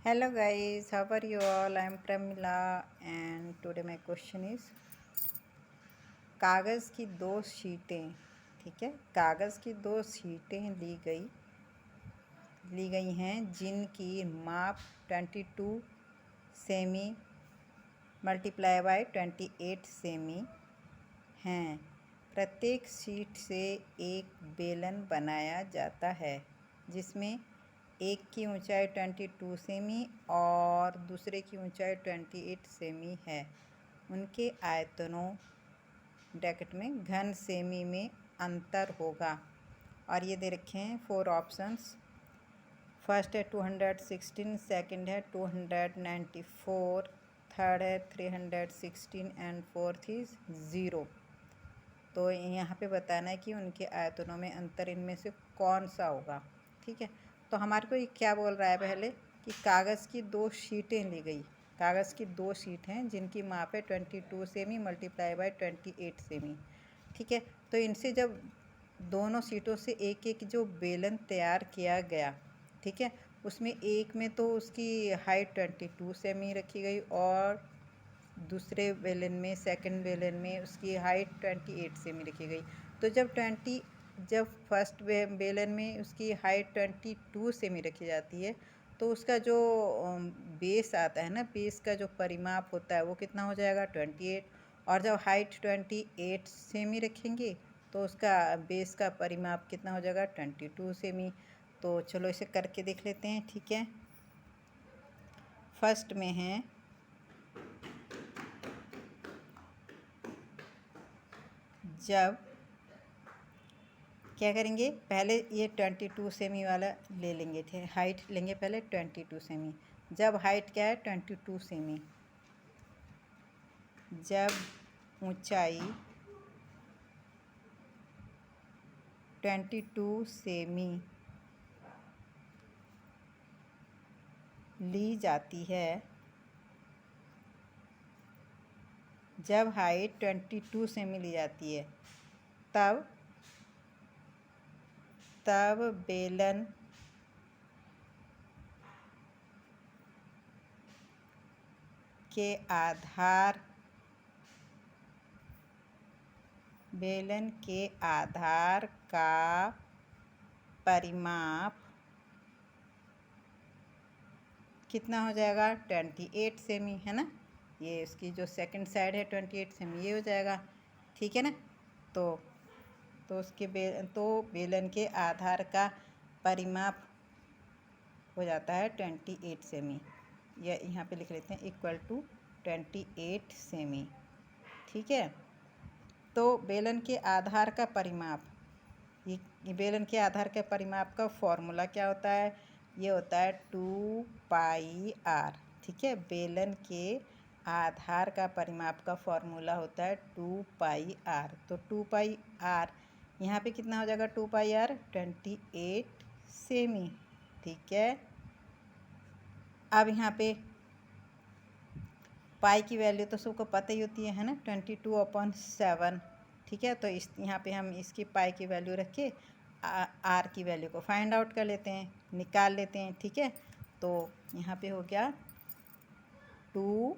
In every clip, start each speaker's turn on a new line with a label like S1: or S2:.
S1: Hello guys, how are you all? I am Pramila and today my question is कागज़ की दो शीटें। ठीक है, कागज़ की दो शीटें ली गई हैं जिनकी माप 22 सेमी मल्टीप्लाई बाय 28 सेमी हैं। प्रत्येक शीट से एक बेलन बनाया जाता है जिसमें एक की ऊंचाई 22 सेमी और दूसरे की ऊंचाई 28 सेमी है। उनके आयतनों ब्रैकेट में घन सेमी में अंतर होगा। और ये दे रखे हैं 4 ऑप्शंस। फर्स्ट है 216, सेकंड है 294, थर्ड है 316 एंड फोर्थ इज़ 0। तो यहाँ पे बताना है कि उनके आयतनों में अंतर इनमें से कौन सा होगा। ठीक है, तो हमारे को ये क्या बोल रहा है पहले कि कागज़ की दो शीटें ली गई। कागज़ की दो शीट हैं जिनकी माप है 22 सेमी मल्टीप्लाई बाय 28 सेमी। ठीक है, तो इनसे जब दोनों शीटों से एक एक जो बेलन तैयार किया गया, ठीक है, उसमें एक में तो उसकी हाइट 22 सेमी रखी गई और दूसरे बेलन में सेकंड बेलन में उसकी हाइट 28 सेमी रखी गई। तो जब फर्स्ट बेलन में उसकी हाइट 22 सेमी रखी जाती है तो उसका जो बेस आता है ना, बेस का जो परिमाप होता है वो कितना हो जाएगा 28। और जब हाइट 28 सेमी रखेंगे तो उसका बेस का परिमाप कितना हो जाएगा 22 सेमी। तो चलो इसे करके देख लेते हैं। ठीक है, फर्स्ट में है जब क्या करेंगे, पहले ये 22 सेमी वाला ले लेंगे। थे हाइट लेंगे पहले 22 सेमी। जब हाइट क्या है 22 सेमी, जब ऊंचाई 22 सेमी ली जाती है, जब हाइट 22 सेमी ली जाती है तब बेलन के आधार का परिमाप कितना हो जाएगा 28 सेमी, है ना। ये इसकी जो सेकंड साइड है 28 सेमी ये हो जाएगा। ठीक है ना। तो उसके बेलन के आधार का परिमाप हो जाता है 28 सेमी। या यहाँ पे लिख लेते हैं इक्वल टू 28 सेमी। ठीक है, तो बेलन के आधार का परिमाप, ये बेलन के आधार के परिमाप का फॉर्मूला क्या होता है, ये होता है 2 पाई आर। ठीक है, बेलन के आधार का परिमाप का फॉर्मूला होता है 2 पाई आर। तो 2 पाई आर यहाँ पे कितना हो जाएगा 2 पाई आर 28 सेमी। ठीक है, अब यहाँ पे पाई की वैल्यू तो सबको पता ही होती है ना, 22/7। ठीक है, तो यहाँ पे हम इसकी पाई की वैल्यू रख के आर की वैल्यू को फाइंड आउट कर लेते हैं, निकाल लेते हैं। ठीक है, तो यहाँ पे हो गया 2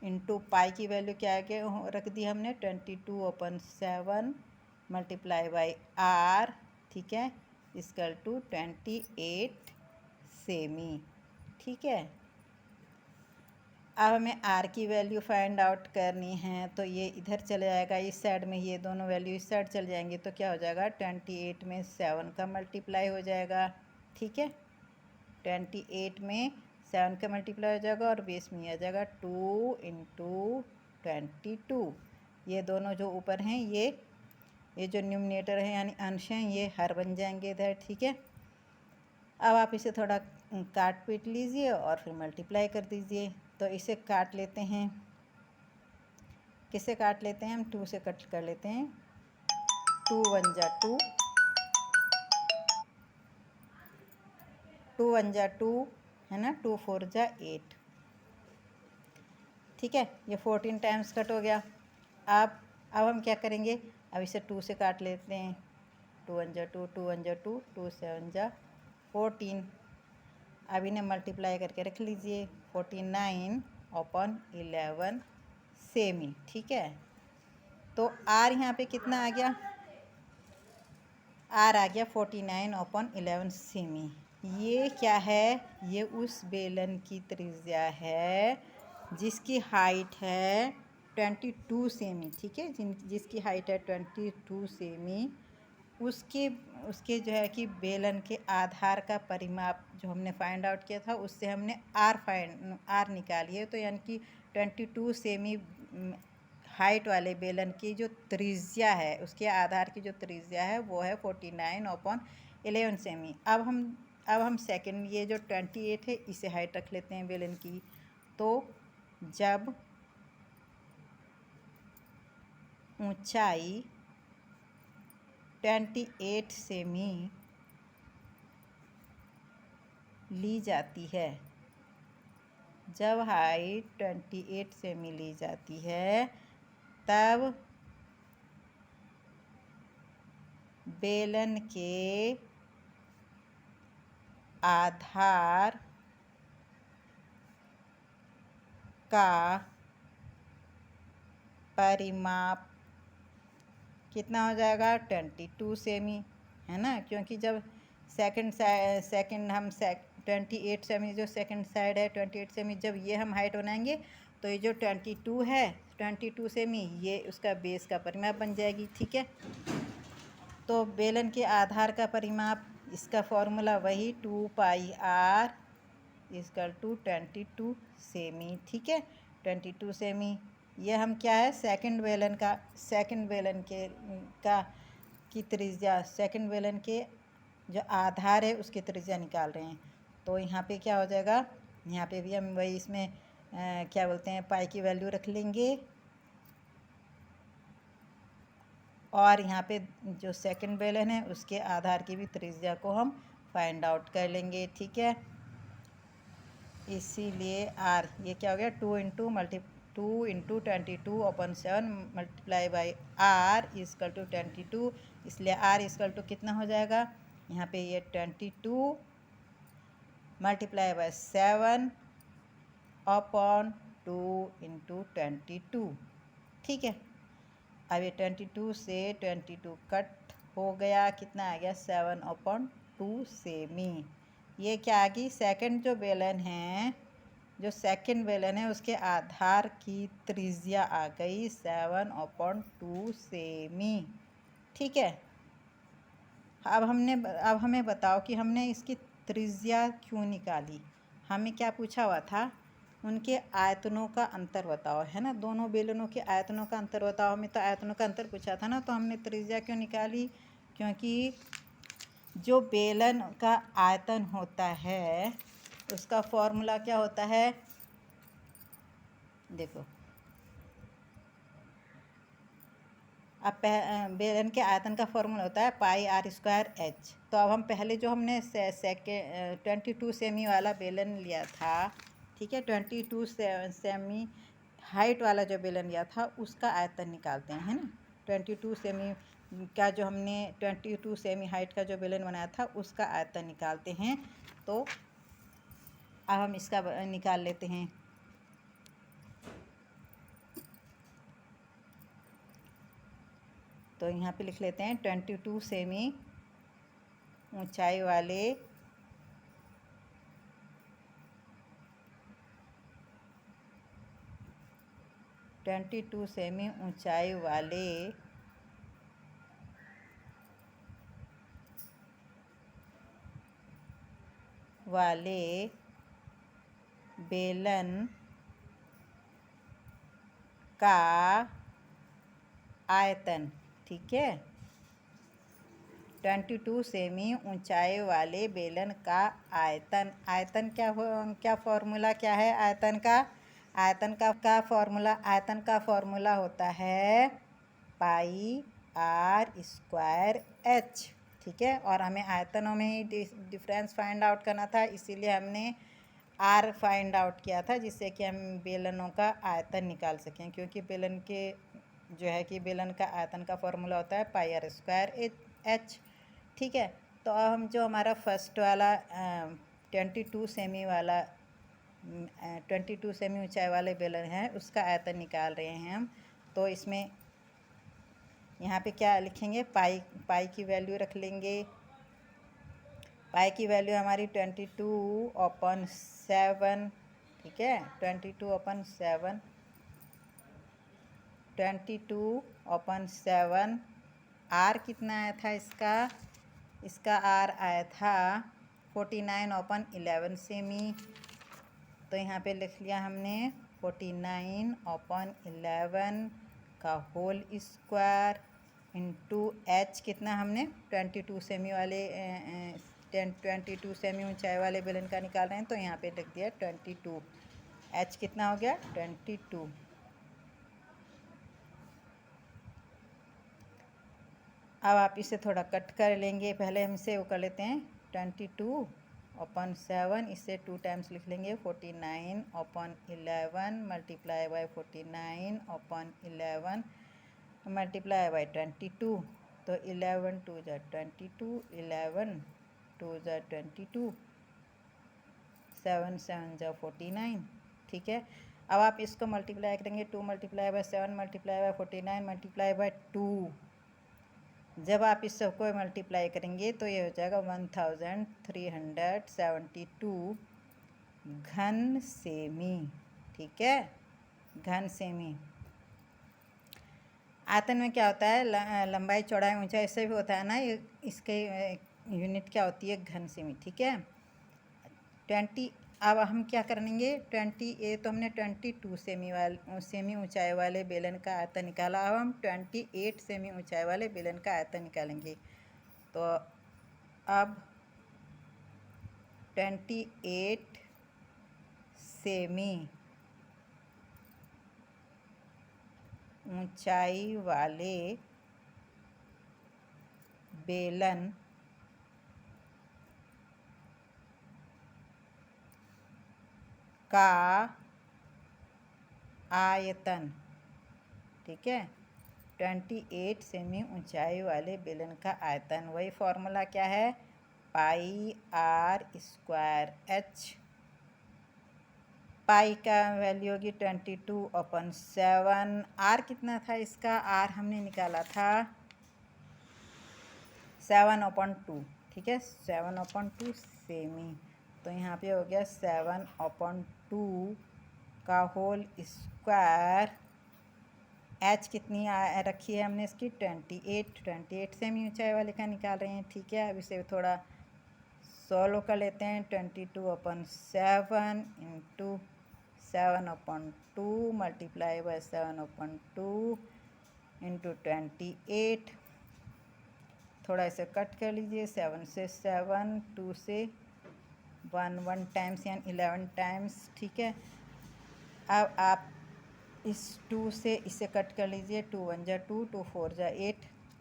S1: इंटू पाई की वैल्यू क्या है रख दी हमने 22/7 मल्टीप्लाई बाई आर। ठीक है, इक्वल टू 28 सेमी। ठीक है, अब हमें आर की वैल्यू फाइंड आउट करनी है तो ये इधर चले जाएगा इस साइड में, ये दोनों वैल्यू इस साइड चले जाएंगे तो क्या हो जाएगा 28 में 7 का मल्टीप्लाई हो जाएगा। ठीक है, 28 में 7 का मल्टीप्लाई हो जाएगा और बेस में आ जाएगा 2 इंटू 22। ये दोनों जो ऊपर हैं ये जो न्यूमरेटर है यानी अंश हैं ये हर बन जाएंगे इधर। ठीक है, अब आप इसे थोड़ा काट पीट लीजिए और फिर मल्टीप्लाई कर दीजिए। तो इसे काट लेते हैं, किसे काट लेते हैं हम 2 से कट कर लेते हैं। 2 1 जा 2, 2 1 जा 2 है ना, 2 4 जा 8। ठीक है, ये 14 टाइम्स कट हो गया। अब हम क्या करेंगे, अब इसे 2 से काट लेते हैं। 2 1 जा 2, 2 1 जा 2, 2 7 जा 14। अब इन्हें मल्टीप्लाई करके रख लीजिए 49/11 सेमी। ठीक है, तो आर यहाँ पे कितना आ गया, आर आ गया 49/11 सेमी। ये क्या है, ये उस बेलन की त्रिज्या है जिसकी हाइट है 22 सेमी। ठीक है, जिसकी हाइट है 22 सेमी, उसके उसके जो है कि बेलन के आधार का परिमाप जो हमने फाइंड आउट किया था उससे हमने आर निकाली है। तो यानी कि 22 सेमी हाइट वाले बेलन की जो त्रिज्या है, उसके आधार की जो त्रिज्या है वो है 49/11 सेमी। अब हम सेकंड, ये जो 28 है इसे हाइट रख लेते हैं बेलन की। तो जब ऊंचाई 28 सेमी ली जाती है, जब हाइट 28 सेमी ली जाती है, तब बेलन के आधार का परिमाप कितना हो जाएगा, 22 सेमी, है ना। क्योंकि जब सेकंड हम 28 सेमी जो सेकंड साइड है 28 सेमी, जब ये हम हाइट बनाएंगे तो ये जो 22 है 22 सेमी, ये उसका बेस का परिमाप बन जाएगी। ठीक है, तो बेलन के आधार का परिमाप, इसका फॉर्मूला वही 2πr = 22 सेमी। ठीक है, 22 सेमी। ये हम क्या है, सेकंड बेलन की त्रिज्या, सेकंड बेलन के जो आधार है उसकी त्रिज्या निकाल रहे हैं। तो यहाँ पे क्या हो जाएगा, यहाँ पे भी हम वही इसमें क्या बोलते हैं, पाई की वैल्यू रख लेंगे, और यहाँ पे जो सेकंड बेलन है उसके आधार की भी त्रिज्या को हम फाइंड आउट कर लेंगे। ठीक है, इसीलिए आर, ये क्या हो गया, 2 × 22/7 मल्टीप्लाई बाई आर = 22। इसलिए आर = कितना हो जाएगा, यहाँ पे ये 22 मल्टीप्लाई बाई 7/2 × 22। ठीक है, अब ये 22 से 22 कट हो गया, कितना आ गया, 7/2 सेमी। ये क्या आ गई, सेकंड बेलन है उसके आधार की त्रिज्या आ गई 7/2 सेमी। ठीक है, अब हमें बताओ कि हमने इसकी त्रिज्या क्यों निकाली। हमें क्या पूछा हुआ था, उनके आयतनों का अंतर बताओ, है ना। दोनों बेलनों के आयतनों का अंतर बताओ, हमें तो आयतनों का अंतर पूछा था ना। तो हमने त्रिज्या क्यों निकाली, क्योंकि जो बेलन का आयतन होता है उसका फॉर्मूला क्या होता है, देखो, अब बेलन के आयतन का फॉर्मूला होता है πr²h। तो अब हम पहले जो हमने 22 सेमी वाला बेलन लिया था, ठीक है, 22 सेमी हाइट वाला जो बेलन लिया था उसका आयतन निकालते हैं, है ना। 22 सेमी का जो हमने 22 सेमी हाइट का जो बेलन बनाया था उसका आयतन निकालते हैं। तो अब हम इसका निकाल लेते हैं। तो यहाँ पे लिख लेते हैं 22 सेमी ऊंचाई वाले बेलन का आयतन, ठीक है, 22 सेमी ऊंचाई वाले बेलन का आयतन क्या फॉर्मूला क्या है आयतन का फॉर्मूला होता है πr²h। ठीक है, और हमें आयतनों में ही डिफरेंस फाइंड आउट करना था, इसीलिए हमने आर फाइंड आउट किया था, जिससे कि हम बेलनों का आयतन निकाल सकें। क्योंकि बेलन के जो है कि बेलन का आयतन का फॉर्मूला होता है πr²h। ठीक है, तो अब हम जो हमारा फर्स्ट वाला 22 सेमी वाला 22 सेमी ऊंचाई वाले बेलन है उसका आयतन निकाल रहे हैं हम। तो इसमें यहाँ पे क्या लिखेंगे, पाई की वैल्यू रख लेंगे। पाई की वैल्यू हमारी 22/7, ठीक है, 22/7, 22/7। आर कितना आया था इसका आर आया था 49/11 सेमी। तो यहाँ पे लिख लिया हमने 49/11 का होल स्क्वायर इंटू एच कितना हमने 22 सेमी वाले 22 सेमी ऊंचाई वाले बेलन का निकाल रहे हैं तो यहाँ पे लिख दिया 22। एच कितना हो गया 22। अब आप इसे थोड़ा कट कर लेंगे। पहले हम इसे वो कर लेते हैं 22/7, इसे 2 टाइम्स लिख लेंगे 49/11 मल्टीप्लाई बाय 49/11 मल्टीप्लाई बाय 22। तो 11 2 जा 22, 11 2 जा 22, 7 7 जा 49, ठीक है। अब आप इसको मल्टीप्लाई करेंगे 2 multiply by 7 multiply by 49 multiply by 2। जब आप इस सबको मल्टीप्लाई करेंगे तो ये हो जाएगा 1372 घन सेमी, ठीक है, घन सेमी। आयतन में क्या होता है, लंबाई चौड़ाई ऊंचाई इससे भी होता है ना, ये इसके यूनिट क्या होती है घन सेमी, ठीक है। 20। अब हम क्या करेंगे 20, ये तो हमने 22 सेमी ऊंचाई वाले बेलन का आयतन निकाला। अब हम 28 सेमी ऊंचाई वाले बेलन का आयतन निकालेंगे। तो अब 28 सेमी ऊंचाई वाले बेलन का आयतन, ठीक है, 28 सेमी ऊंचाई वाले बेलन का आयतन। वही फॉर्मूला क्या है, पाई आर स्क्वायर एच। पाई का वैल्यू होगी 22/7। आर कितना था इसका, आर हमने निकाला था 7/2, ठीक है, 7/2 सेमी। तो यहाँ पे हो गया 7/2 का होल स्क्वायर। एच कितनी रखी है हमने इसकी 28 सेमी ऊंचाई वाले का निकाल रहे हैं, ठीक है। अब इसे थोड़ा सॉल्व कर लेते हैं। 22/7 इंटू 7/2 मल्टीप्लाई बाय 7/2 इंटू 28। थोड़ा इसे कट कर लीजिए, 7 से 7, 2 से 1 टाइम्स यानी 11 टाइम्स, ठीक है। अब आप इस 2 से इसे कट कर लीजिए, 2 1 जा 2, 2 4 जा 8।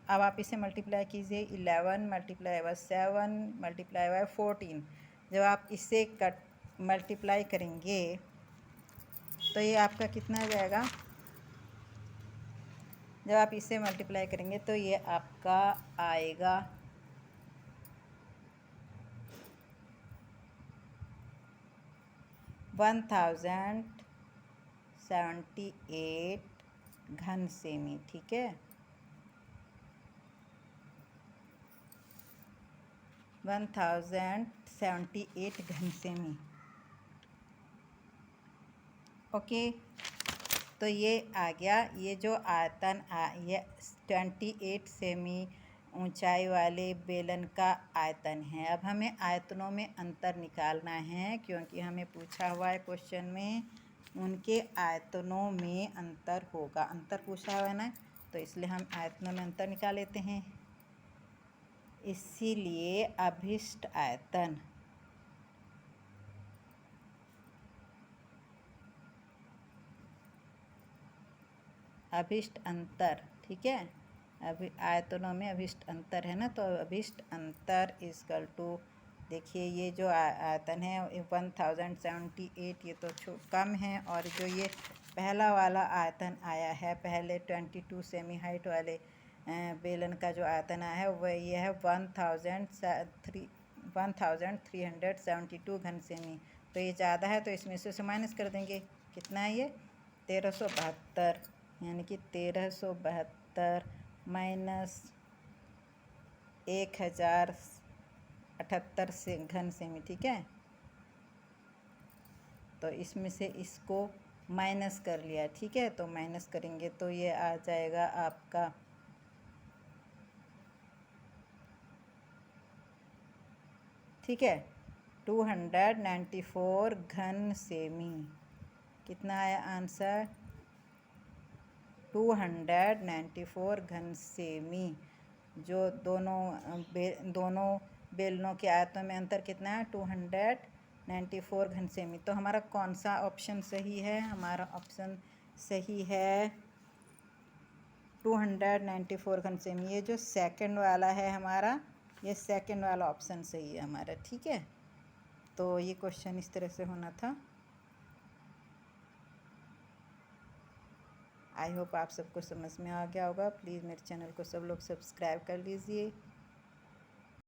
S1: अब आप इसे मल्टीप्लाई कीजिए 11 मल्टीप्लाई बाय 7 मल्टीप्लाई बाय 14। जब आप इसे मल्टीप्लाई करेंगे तो ये आपका कितना आ जाएगा, जब आप इसे मल्टीप्लाई करेंगे तो ये आपका आएगा 1078 घन सेमी, ठीक है, 1078 घन सेमी। ओके, तो ये आ गया, ये जो आयतन ये 28 सेमी ऊंचाई वाले बेलन का आयतन है। अब हमें आयतनों में अंतर निकालना है क्योंकि हमें पूछा हुआ है क्वेश्चन में उनके आयतनों में अंतर होगा, अंतर पूछा हुआ है ना, तो इसलिए हम आयतनों में अंतर निकाल लेते हैं। इसीलिए अभिष्ट आयतन अभिष्ट अंतर, ठीक है, अभी आयतनों में अभिष्ट अंतर है ना, तो अभिष्ट अंतर इक्वल टू, देखिए ये जो आयतन है 1078, ये तो कम है, और जो ये पहला वाला आयतन आया है पहले 22 सेमी हाइट वाले बेलन का जो आयतन आया है वह ये है 1372 घन सेमी। तो ये ज़्यादा है तो इसमें से माइनस कर देंगे। कितना है ये? 1372, यानी कि 1372 माइनस 1078 से घन सेमी। ठीक है, तो इसमें से इसको माइनस कर लिया। ठीक है, तो माइनस करेंगे तो ये आ जाएगा आपका 294 घन सेमी। कितना आया आंसर? 294 घन सेमी। जो दोनों बेलनों के आयतों में अंतर कितना है? 294 घन सेमी। तो हमारा कौन सा ऑप्शन सही है? हमारा ऑप्शन सही है 294 घन सेमी। ये जो सेकंड वाला है हमारा, ये सेकंड वाला ऑप्शन सही है हमारा। ठीक है, तो ये क्वेश्चन इस तरह से होना था। आई होप आप सबको समझ में आ गया होगा। प्लीज़ मेरे चैनल को सब लोग सब्सक्राइब कर लीजिए।